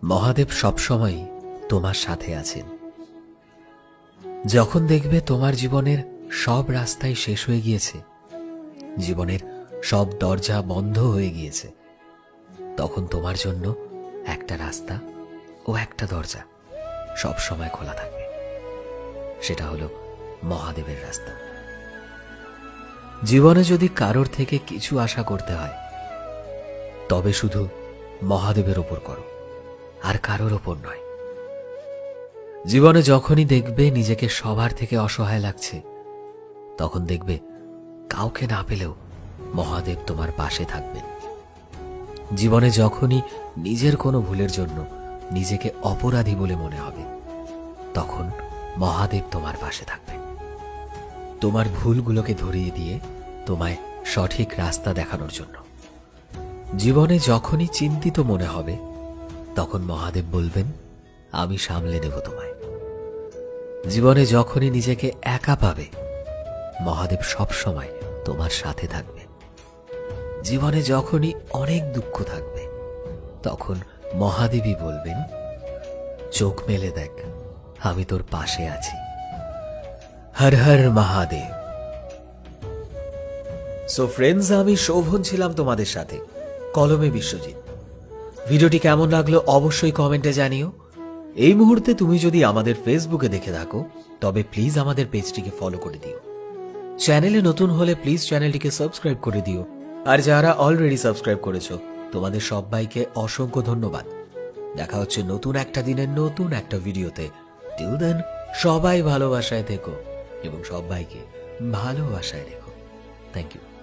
মহাদেব সবসময় তোমার সাথে আছেন। যখন দেখবে তোমার জীবনের সব রাস্তাই শেষ হয়ে গিয়েছে, জীবনের সব দরজা বন্ধ হয়ে গিয়েছে, তখন তোমার জন্য একটা রাস্তা ও একটা দরজা সব সময় খোলা থাকবে। সেটা হলো মহাদেবের রাস্তা। জীবনে যদি কারোর থেকে কিছু আশা করতে হয়, তবে শুধু মহাদেবের ওপর করো, আর কারোর ওপর নয়। জীবনে যখনই দেখবে নিজেকে সবার থেকে অসহায় লাগছে, তখন দেখবে কাউকে না পেলেও মহাদেব তোমার পাশে থাকবেন। জীবনে যখনই নিজের কোনো ভুলের জন্য নিজেকে অপরাধী বলে মনে হবে, তখন মহাদেব তোমার পাশে থাকবেন, তোমার ভুলগুলোকে ধরিয়ে দিয়ে তোমায় সঠিক রাস্তা দেখানোর জন্য। জীবনে যখনই চিন্তিত মনে হবে, তখন মহাদেব বলবেন, আমি সামলে নেব তোমায়। জীবনে যখনই নিজেকে একা পাবে, মহাদেব সব সময় তোমার সাথে থাকবে। জীবনে যখনই অনেক দুঃখ থাকবে, তখন মহাদেবই বলবেন, চোখ মেলে দেখ, আমি তোর পাশে আছি। হর হর মহাদেব। সো ফ্রেন্ডস, আমি শোভন ছিলাম তোমাদের সাথে, কলমে বিশ্বজিৎ। ভিডিওটি কেমন লাগলো অবশ্যই কমেন্টে জানিও। এই মুহূর্তে তুমি যদি আমাদের ফেসবুকে দেখে থাকো, তবে প্লিজ আমাদের পেজটিকে ফলো করে দিও। চ্যানেলে নতুন হলে প্লিজ চ্যানেলটিকে সাবস্ক্রাইব করে দিও। আর যারা অলরেডি সাবস্ক্রাইব করেছো, তোমাদের সবাইকে অসংখ্য ধন্যবাদ। দেখা হচ্ছে নতুন একটা দিনের নতুন একটা ভিডিওতে। টিল দেন, সবাই ভালোবাসায় থেকো এবং সবাইকে ভালোবাসায় রেখো। Thank you.